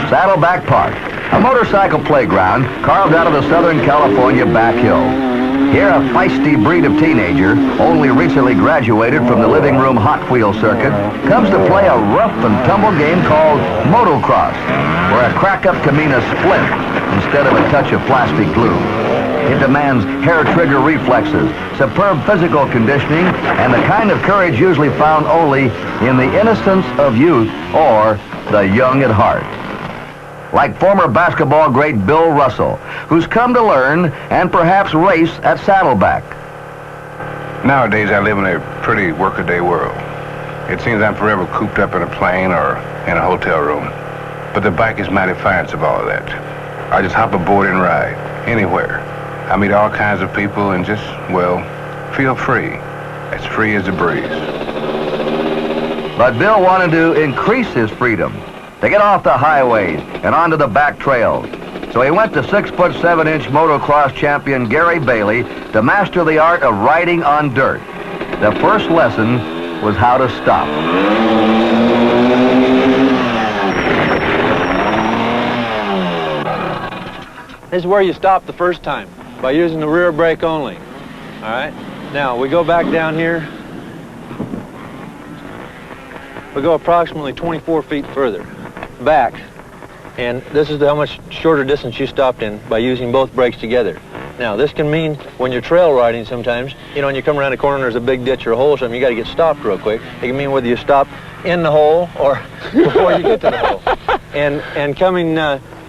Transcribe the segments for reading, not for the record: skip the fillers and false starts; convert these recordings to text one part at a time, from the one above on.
Saddleback Park, a motorcycle playground carved out of the Southern California back hills. Here, a feisty breed of teenager, only recently graduated from the living room Hot Wheel circuit, comes to play a rough and tumble game called Motocross, where a crack-up can mean a splint instead of a touch of plastic glue. It demands hair-trigger reflexes, superb physical conditioning, and the kind of courage usually found only in the innocence of youth or the young at heart. Like former basketball great Bill Russell, who's come to learn and perhaps race at Saddleback. Nowadays, I live in a pretty workaday world. It seems I'm forever cooped up in a plane or in a hotel room. But the bike is my defiance of all of that. I just hop aboard and ride, anywhere. I meet all kinds of people and just, well, feel free. As free as a breeze. But Bill wanted to increase his freedom, to get off the highways and onto the back trails. So he went to 6'7" motocross champion Gary Bailey to master the art of riding on dirt. The first lesson was how to stop. This is where you stop the first time, by using the rear brake only. All right? Now, we go back down here. We go approximately 24 feet further back, and this is how much shorter distance you stopped in by using both brakes together. Now, this can mean when you're trail riding sometimes, you know, when you come around a corner and there's a big ditch or a hole or something, you got to get stopped real quick. It can mean whether you stop in the hole or before you get to the hole. And coming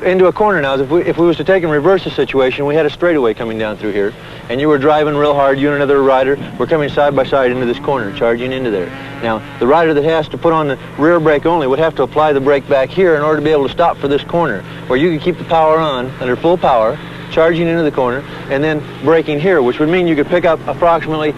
into a corner now, if we was to take and reverse the situation, we had a straightaway coming down through here, and you were driving real hard, you and another rider were coming side by side into this corner, charging into there. Now, the rider that has to put on the rear brake only would have to apply the brake back here in order to be able to stop for this corner, where you can keep the power on under full power, charging into the corner, and then braking here, which would mean you could pick up approximately,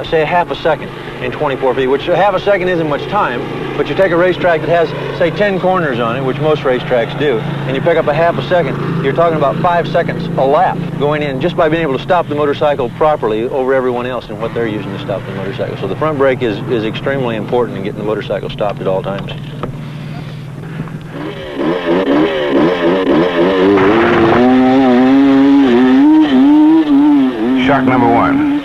say, a half a second in 24 feet, which a half a second isn't much time, but you take a racetrack that has, say, 10 corners on it, which most racetracks do, and you pick up a half a second, you're talking about 5 seconds a lap going in just by being able to stop the motorcycle properly over everyone else and what they're using to stop the motorcycle. So the front brake is extremely important in getting the motorcycle stopped at all times. Shock number one.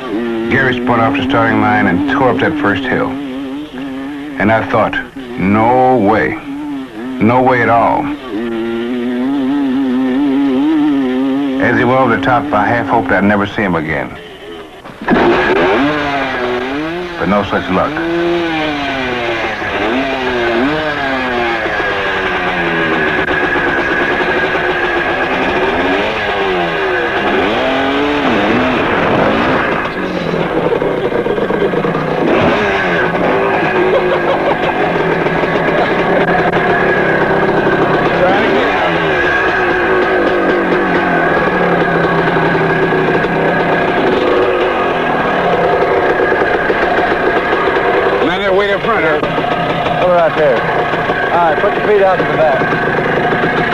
Gary spun off the starting line and tore up that first hill. And I thought, no way. No way at all. As he went over the top, I half hoped I'd never see him again. But no such luck. There. All right, put your feet out to the back.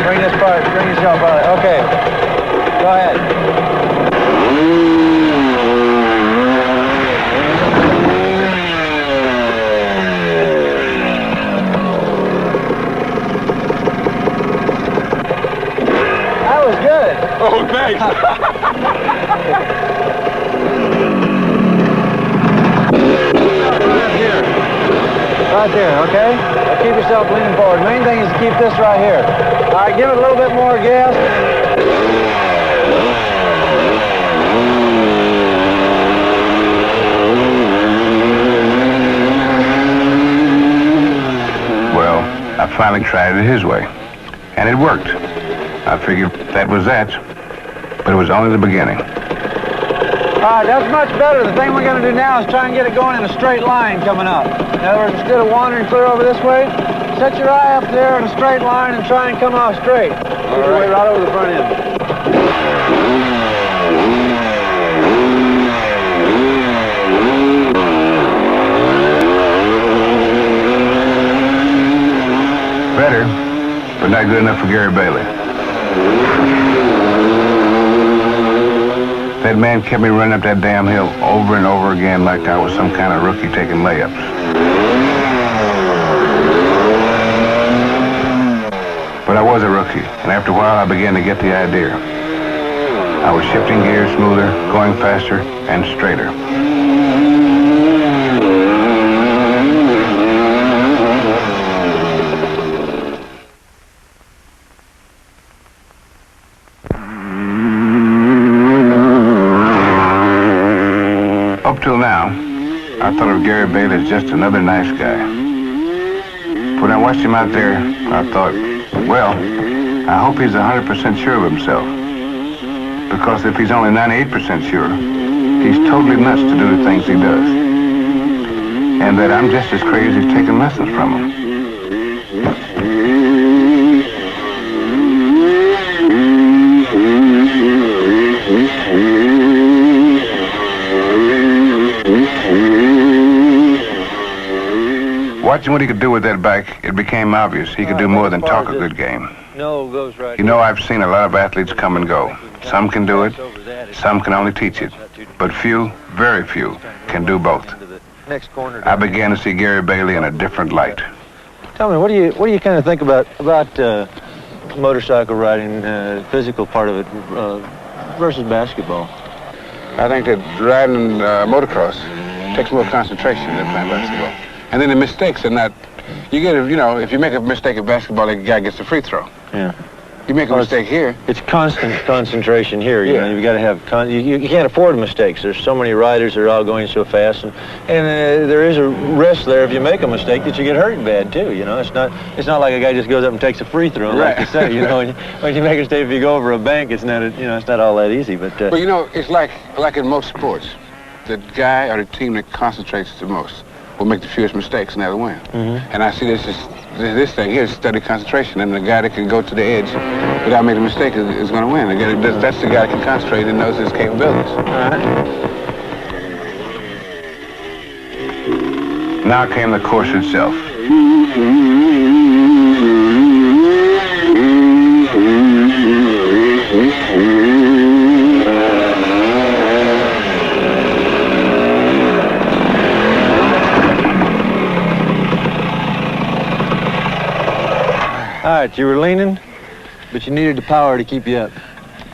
Bring this part, bring yourself out. Okay, go ahead. That was good. Oh, thanks. Right there, okay? Now keep yourself leaning forward. The main thing is to keep this right here. All right, give it a little bit more gas. Well, I finally tried it his way, and it worked. I figured that was that, but it was only the beginning. All right, that's much better. The thing we're going to do now is try and get it going in a straight line coming up. In other words, instead of wandering clear over this way, set your eye up there in a straight line and try and come out straight. Keep your way right over the front end. Better, but not good enough for Gary Bailey. That man kept me running up that damn hill over and over again like I was some kind of rookie taking layups. But I was a rookie, and after a while I began to get the idea. I was shifting gears smoother, going faster, and straighter. Up till now, I thought of Gary Bailey as just another nice guy. When I watched him out there, I thought, well, I hope he's 100% sure of himself. Because if he's only 98% sure, he's totally nuts to do the things he does. And that I'm just as crazy as taking lessons from him. Watching what he could do with that bike, it became obvious he could do more than talk a good game. No goes right. You know, I've seen a lot of athletes come and go. Some can do it, some can only teach it. But few, very few, can do both. I began to see Gary Bailey in a different light. Tell me, what do you kind of think about motorcycle riding, physical part of it, versus basketball? I think that riding motocross takes more concentration than playing basketball. And then the mistakes are not, you get, you know, if you make a mistake in basketball, the guy gets a free throw. Yeah. You make a mistake here. It's constant concentration here. You know, you've got to have, you can't afford mistakes. There's so many riders that are all going so fast. And there is a risk there if you make a mistake that you get hurt bad too. You know, it's not like a guy just goes up and takes a free throw, like you say. You know, when you make a mistake, if you go over a bank, it's not, it's not all that easy. But well, you know, it's like in most sports, the guy or the team that concentrates the most will make the fewest mistakes and they'll win. And I see this thing here is steady concentration, and the guy that can go to the edge without making a mistake is going to win. That's the guy that can concentrate and knows his capabilities. Now came the course itself. All right, you were leaning, but you needed the power to keep you up.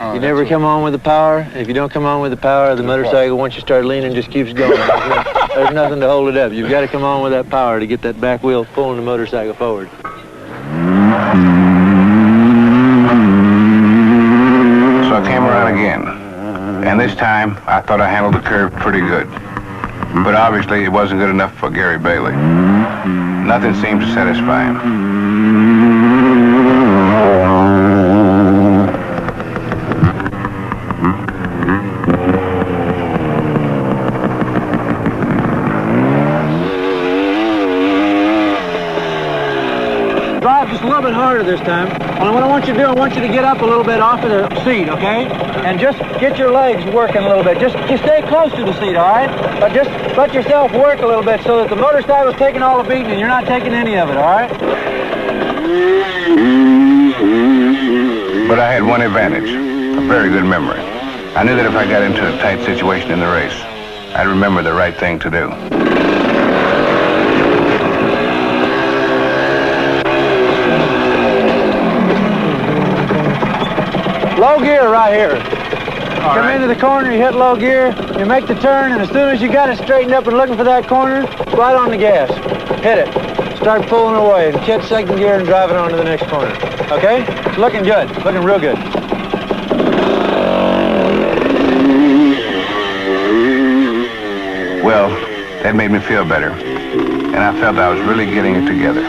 Oh, you never come on with the power. If you don't come on with the power, the motorcycle, once you start leaning, just keeps going. There's nothing to hold it up. You've got to come on with that power to get that back wheel pulling the motorcycle forward. So I came around again, and this time I thought I handled the curve pretty good. But obviously it wasn't good enough for Gary Bailey. Nothing seemed to satisfy him. Drive just a little bit harder this time. And what I want you to do, I want you to get up a little bit off of the seat, okay? And just get your legs working a little bit. Just stay close to the seat, all right? But just let yourself work a little bit so that the motorcycle's taking all the beating and you're not taking any of it, all right? But I had one advantage, a very good memory. I knew that if I got into a tight situation in the race, I'd remember the right thing to do. Low gear right here. Come into the corner, you hit low gear, you make the turn, and as soon as you got it straightened up and looking for that corner, right on the gas. Hit it. Start pulling away and catch second gear and drive it on to the next corner. Okay? It's looking good. Looking real good. Well, that made me feel better, and I felt I was really getting it together.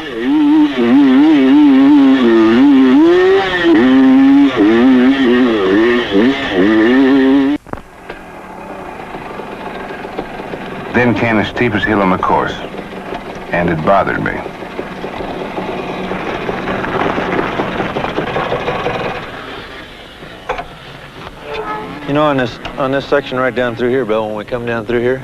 Then came the steepest hill on the course, and it bothered me. You know, on this section right down through here, Bill, when we come down through here,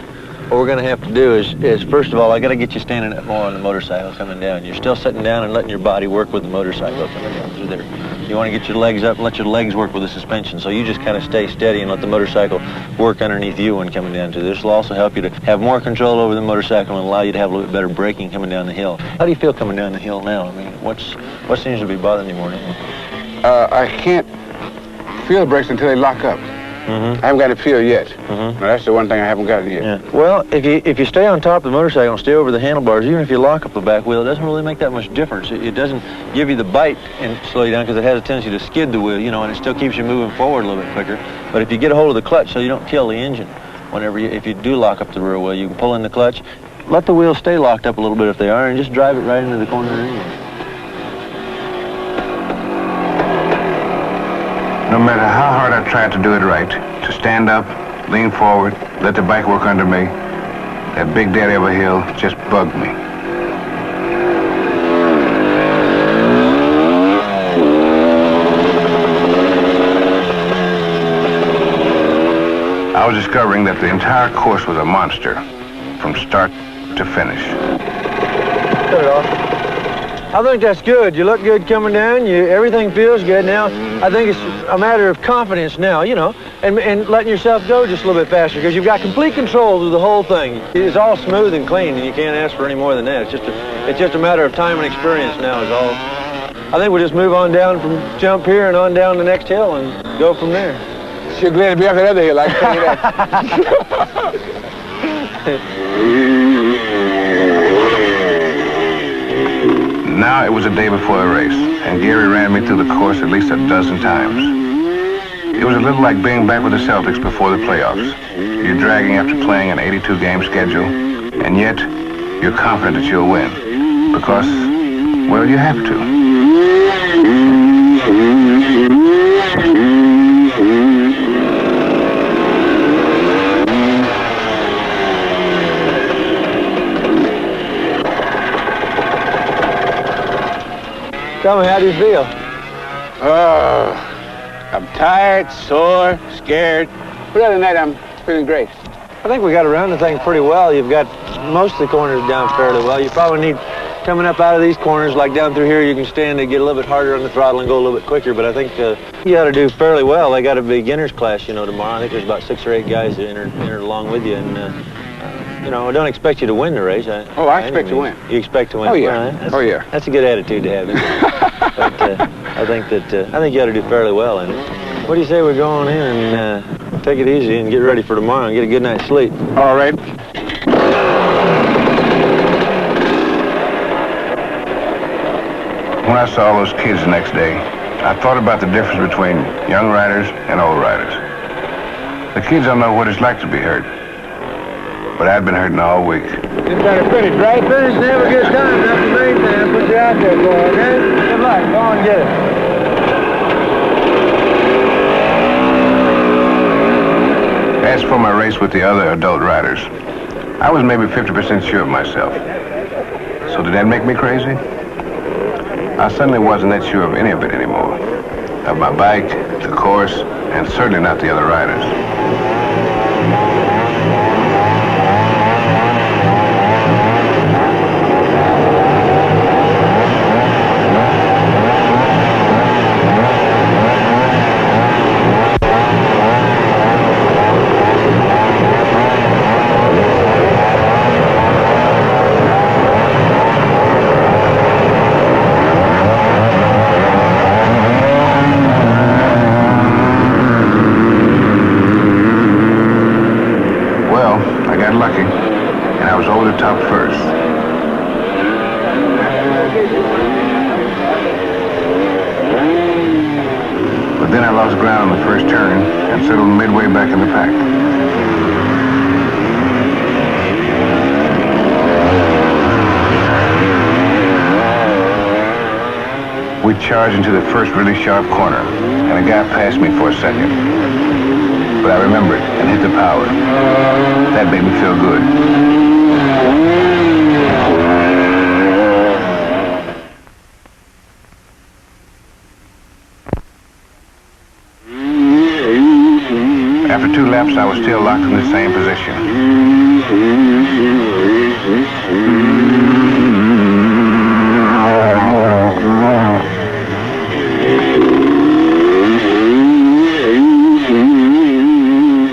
what we're going to have to do is first of all, I got to get you standing up more on the motorcycle coming down. You're still sitting down and letting your body work with the motorcycle coming down through there. You want to get your legs up and let your legs work with the suspension. So you just kind of stay steady and let the motorcycle work underneath you when coming down through. This will also help you to have more control over the motorcycle and allow you to have a little bit better braking coming down the hill. How do you feel coming down the hill now? I mean, what seems to be bothering you more now? I can't feel the brakes until they lock up. I haven't got it feel yet. No, that's the one thing I haven't got yet. Yeah. Well, if you stay on top of the motorcycle and stay over the handlebars, even if you lock up the back wheel, it doesn't really make that much difference. It doesn't give you the bite and slow you down because it has a tendency to skid the wheel, you know, and it still keeps you moving forward a little bit quicker. But if you get a hold of the clutch so you don't kill the engine, if you do lock up the rear wheel, you can pull in the clutch, let the wheels stay locked up a little bit if they are, and just drive it right into the corner anyway. No matter how hard I tried to do it right, to stand up, lean forward, let the bike work under me, that Big Daddy of a hill just bugged me. I was discovering that the entire course was a monster, from start to finish. Cut it off. I think that's good. You look good coming down. Everything feels good now. I think it's a matter of confidence now, you know, and letting yourself go just a little bit faster because you've got complete control of the whole thing. It's all smooth and clean, and you can't ask for any more than that. It's just a matter of time and experience now is all. I think we'll just move on down from jump here and on down the next hill and go from there. Sure glad to be off that other hill, I can tell you that. Now it was a day before the race, and Gary ran me through the course at least a dozen times. It was a little like being back with the Celtics before the playoffs. You're dragging after playing an 82-game schedule, and yet you're confident that you'll win. Because, well, you have to. Tell me, how do you feel? I'm tired, sore, scared. But other than that, I'm feeling great. I think we got around the thing pretty well. You've got most of the corners down fairly well. You probably need, coming up out of these corners, like down through here, you can stand to get a little bit harder on the throttle and go a little bit quicker. But I think you ought to do fairly well. They got a beginner's class, you know, tomorrow. I think there's about 6 or 8 guys that entered along with you. And, you know, I don't expect you to win the race. I expect to win. You expect to win? Oh, yeah. Well, that's a good attitude to have. Isn't it? But I think you ought to do fairly well in it. What do you say we go on in and take it easy and get ready for tomorrow and get a good night's sleep? All right. When I saw all those kids the next day, I thought about the difference between young riders and old riders. The kids don't know what it's like to be hurt. But I'd been hurting all week. You better finish, right? Finish and have a good time. That's the main thing. I'll put you out there for, okay? Good luck. Go on and get it. As for my race with the other adult riders, I was maybe 50% sure of myself. So did that make me crazy? I suddenly wasn't that sure of any of it anymore. Of my bike, the course, and certainly not the other riders. But then I lost ground on the first turn and settled midway back in the pack. We charged into the first really sharp corner, and a guy passed me for a second. But I remembered and hit the power. That made me feel good. After 2 laps, I was still locked in the same position.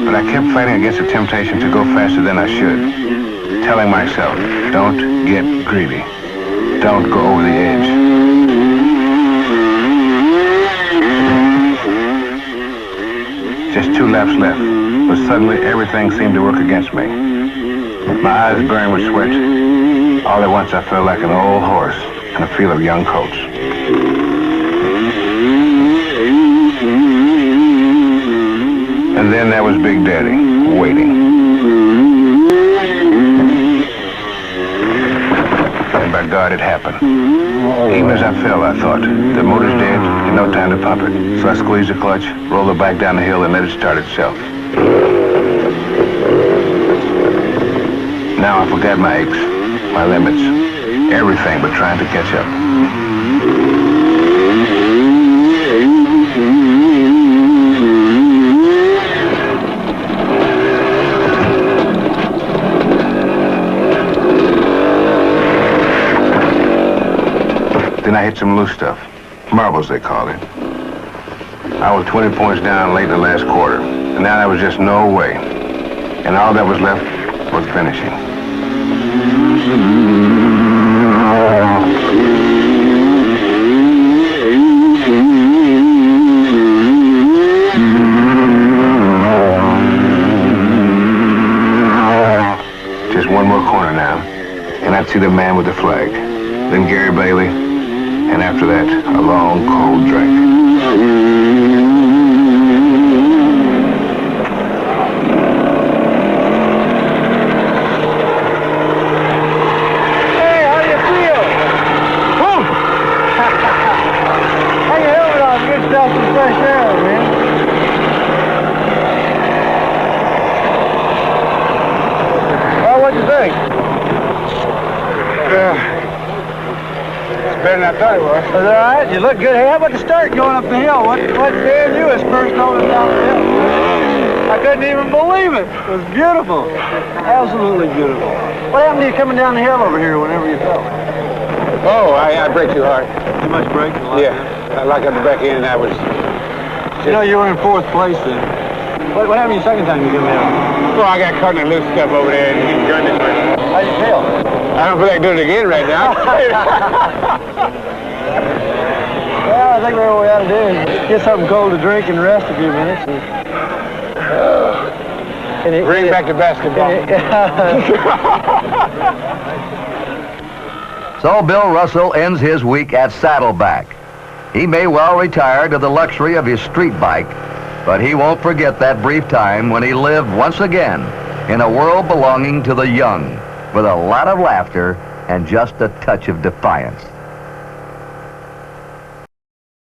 But I kept fighting against the temptation to go faster than I should, telling myself, don't get greedy. Don't go over the edge. Just 2 laps left, but suddenly everything seemed to work against me. My eyes burned with sweat. All at once I felt like an old horse in a field of young colts. And then there was Big Daddy, waiting. And by God, it happened. Even as I fell, I thought, the motor's dead, and no time to pump it. So I squeezed the clutch, rolled it back down the hill, and let it start itself. Now I forgot my aches, my limits, everything but trying to catch up. Then I hit some loose stuff. Marbles, they call it. I was 20 points down late in the last quarter, and now there was just no way. And all that was left was finishing. Just one more corner now, and I'd see the man with the flag. Then Gary Bailey, and after that, a long, cold drink. Better than I thought it was. Was that all right? You look good. Hey, how about the start going up the hill? What damn you was first going down the hill? I couldn't even believe it. It was beautiful. Absolutely beautiful. What happened to you coming down the hill over here whenever you fell? Oh, I braked too hard. Too much braking? Yeah, I locked up the back end and I was... You know, you were in 4th place then. What happened to you second time you came down? Well, I got caught in the loose stuff over there and he gunned it. How'd you feel? I don't feel like doing it again right now. Well, I think what we ought to do is get something cold to drink and rest a few minutes. And Bring back the basketball. So Bill Russell ends his week at Saddleback. He may well retire to the luxury of his street bike, but he won't forget that brief time when he lived once again in a world belonging to the young, with a lot of laughter and just a touch of defiance.